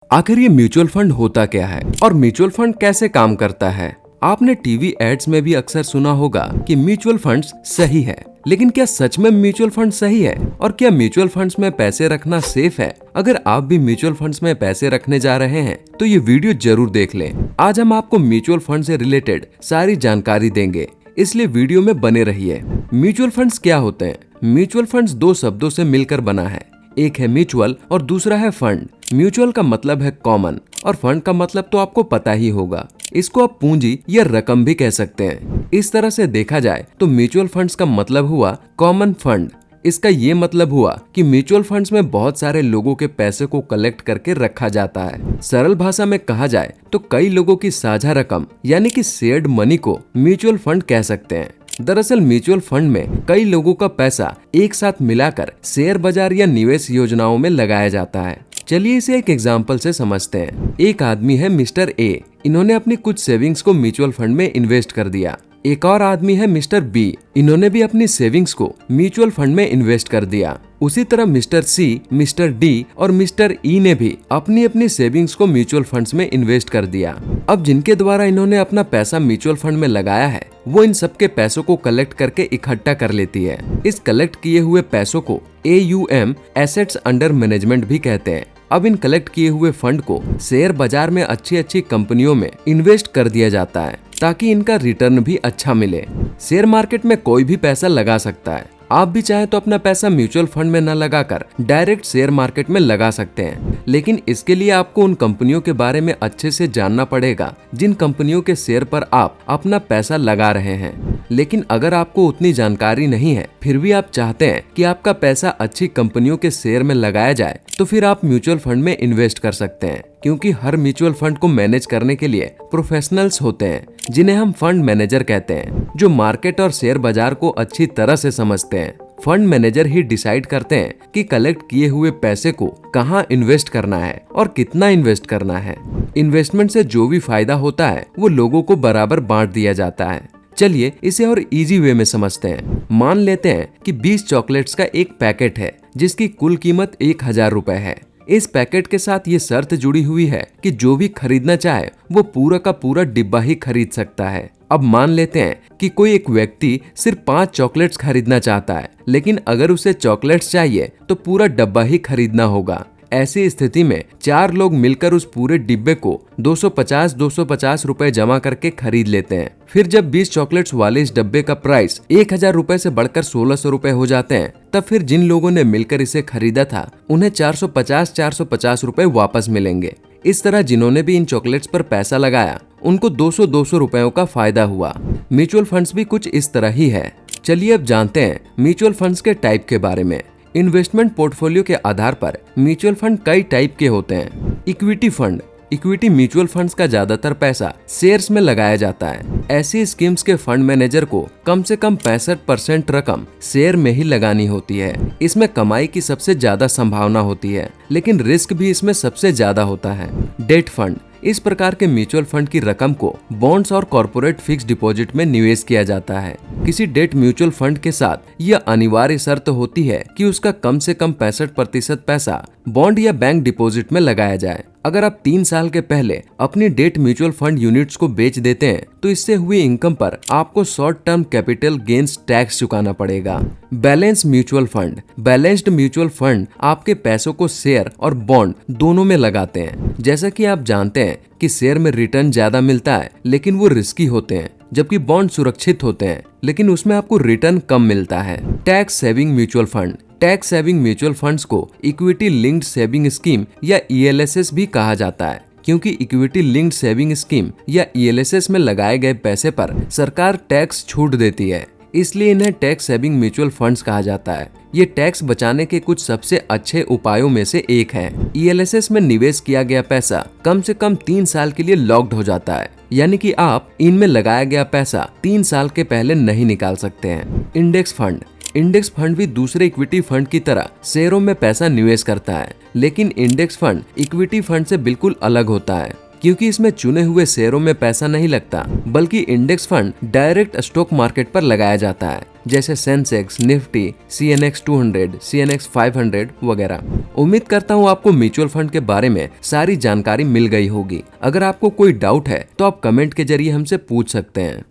आखिर ये mutual fund होता क्या है और म्यूचुअल फंड कैसे काम करता है? आपने टीवी एड्स में भी अक्सर सुना होगा कि म्यूचुअल फंड्स सही है, लेकिन क्या सच में म्यूचुअल फंड सही है? और क्या म्यूचुअल फंड्स में पैसे रखना सेफ है? अगर आप भी म्यूचुअल फंड्स में पैसे रखने जा रहे हैं तो ये वीडियो जरूर देख लें। आज हम आपको म्यूचुअल फंड से रिलेटेड सारी जानकारी देंगे, इसलिए वीडियो में बने रहिए। म्यूचुअल फंड्स क्या होते हैं? म्यूचुअल फंड्स दो शब्दों से मिलकर बना है, एक है म्यूचुअल और दूसरा है फंड। म्यूचुअल का मतलब है कॉमन और फंड का मतलब तो आपको पता ही होगा। इसको आप पूंजी या रकम भी कह सकते हैं। इस तरह से देखा जाए तो म्यूचुअल फंड्स का मतलब हुआ कॉमन फंड। इसका ये मतलब हुआ कि म्यूचुअल फंड्स में बहुत सारे लोगों के पैसे को कलेक्ट करके रखा जाता है। सरल भाषा में कहा जाए तो कई लोगों की साझा रकम यानी कि शेयर्ड मनी को म्यूचुअल फंड कह सकते हैं। दरअसल म्यूचुअल फंड में कई लोगों का पैसा एक साथ मिलाकर शेयर बाजार या निवेश योजनाओं में लगाया जाता है। चलिए इसे एक एग्जाम्पल से समझते हैं। एक आदमी है मिस्टर ए, इन्होंने अपनी कुछ सेविंग्स को म्यूचुअल फंड में इन्वेस्ट कर दिया। एक और आदमी है मिस्टर बी, इन्होंने भी अपनी सेविंग्स को म्यूचुअल फंड में इन्वेस्ट कर दिया। उसी तरह मिस्टर सी, मिस्टर डी और मिस्टर ई ने भी अपनी अपनी सेविंग्स को म्यूचुअल फंड्स में इन्वेस्ट कर दिया। अब जिनके द्वारा इन्होंने अपना पैसा म्यूचुअल फंड में लगाया है, वो इन सबके पैसों को कलेक्ट करके इकट्ठा कर लेती है। इस कलेक्ट किए हुए पैसों को AUM एसेट्स अंडर मैनेजमेंट भी कहते हैं। अब इन कलेक्ट किए हुए फंड को शेयर बाजार में अच्छी अच्छी कंपनियों में इन्वेस्ट कर दिया जाता है ताकि इनका रिटर्न भी अच्छा मिले। शेयर मार्केट में कोई भी पैसा लगा सकता है। आप भी चाहे तो अपना पैसा म्यूचुअल फंड में न लगाकर डायरेक्ट शेयर मार्केट में लगा सकते हैं, लेकिन इसके लिए आपको उन कंपनियों के बारे में अच्छे से जानना पड़ेगा जिन कंपनियों के शेयर पर आप अपना पैसा लगा रहे हैं। लेकिन अगर आपको उतनी जानकारी नहीं है, फिर भी आप चाहते हैं कि आपका पैसा अच्छी कंपनियों के शेयर में लगाया जाए, तो फिर आप म्यूचुअल फंड में इन्वेस्ट कर सकते हैं। क्योंकि हर म्यूचुअल फंड को मैनेज करने के लिए प्रोफेशनल्स होते हैं जिन्हें हम फंड मैनेजर कहते हैं, जो मार्केट और शेयर बाजार को अच्छी तरह से समझते हैं। फंड मैनेजर ही डिसाइड करते हैं कि कलेक्ट किए हुए पैसे को कहां इन्वेस्ट करना है और कितना इन्वेस्ट करना है। इन्वेस्टमेंट से जो भी फायदा होता है वो लोगों को बराबर बांट दिया जाता है। चलिए इसे और इजी वे में समझते हैं। मान लेते हैं कि 20 चॉकलेट्स का एक पैकेट है जिसकी कुल कीमत 1000 रुपए है। इस पैकेट के साथ ये शर्त जुड़ी हुई है कि जो भी खरीदना चाहे वो पूरा का पूरा डिब्बा ही खरीद सकता है। अब मान लेते हैं कि कोई एक व्यक्ति सिर्फ 5 चॉकलेट्स खरीदना चाहता है, लेकिन अगर उसे चॉकलेट्स चाहिए तो पूरा डब्बा ही खरीदना होगा। ऐसी स्थिति में 4 लोग मिलकर उस पूरे डिब्बे को 250 रुपए जमा करके खरीद लेते हैं। फिर जब 20 चॉकलेट्स वाले इस डब्बे का प्राइस 1000 रुपए से बढ़कर 1600 रुपए हो जाते हैं, तब फिर जिन लोगों ने मिलकर इसे खरीदा था उन्हें 450 रुपए वापस मिलेंगे। इस तरह जिन्होंने भी इन चॉकलेट्स पर पैसा लगाया उनको 200 रुपयों का फायदा हुआ। म्यूचुअल फंड्स भी कुछ इस तरह ही है। चलिए अब जानते हैं म्यूचुअल फंड्स के टाइप के बारे में। इन्वेस्टमेंट पोर्टफोलियो के आधार पर म्यूचुअल फंड कई टाइप के होते हैं। Equity fund, equity mutual funds का ज्यादातर पैसा शेयर्स में लगाया जाता है। ऐसी स्कीम्स के फंड मैनेजर को कम से कम 65% रकम शेयर में ही लगानी होती है। इसमें कमाई की सबसे ज्यादा संभावना होती है, लेकिन रिस्क भी इसमें सबसे ज्यादा होता है। डेट फंड, इस प्रकार के म्यूचुअल फंड की रकम को बॉन्ड्स और कॉर्पोरेट फिक्स डिपॉजिट में निवेश किया जाता है। किसी डेट म्यूचुअल फंड के साथ यह अनिवार्य शर्त होती है कि उसका कम से कम 65% पैसा बॉन्ड या बैंक डिपॉजिट में लगाया जाए। अगर आप 3 साल के पहले अपनी डेट म्यूचुअल फंड यूनिट्स को बेच देते हैं तो इससे हुई इनकम पर आपको short term capital gains tax चुकाना पड़ेगा। Balance mutual fund, balanced mutual fund आपके पैसों को शेयर और बॉन्ड दोनों में लगाते हैं। जैसा कि आप जानते हैं कि शेयर में रिटर्न ज्यादा मिलता है लेकिन वो रिस्की होते हैं, जबकि बॉन्ड सुरक्षित होते हैं लेकिन उसमें आपको रिटर्न कम मिलता है। Tax saving mutual fund, tax saving mutual funds को इक्विटी लिंक्ड सेविंग स्कीम या ELSS भी कहा जाता है, क्योंकि इक्विटी लिंक्ड सेविंग स्कीम या ELSS में लगाए गए पैसे पर सरकार टैक्स छूट देती है, इसलिए इन्हें टैक्स सेविंग म्यूचुअल फंड्स कहा जाता है। ये टैक्स बचाने के कुछ सबसे अच्छे उपायों में से एक है। ELSS में निवेश किया गया पैसा कम से कम 3 साल के लिए लॉक्ड हो जाता है, यानी कि आप इनमें लगाया गया पैसा 3 साल के पहले नहीं निकाल सकते हैं। इंडेक्स फंड, इंडेक्स फंड भी दूसरे इक्विटी फंड की तरह शेयरों में पैसा निवेश करता है, लेकिन इंडेक्स फंड इक्विटी फंड से बिल्कुल अलग होता है, क्योंकि इसमें चुने हुए शेयरों में पैसा नहीं लगता, बल्कि index fund direct stock market पर लगाया जाता है। जैसे सेंसेक्स, निफ्टी, CNX 200, CNX 500 वगैरह। उम्मीद करता हूँ आपको म्यूचुअल फंड के बारे में सारी जानकारी मिल गई होगी। अगर आपको कोई डाउट है तो आप कमेंट के जरिए हमसे पूछ सकते हैं।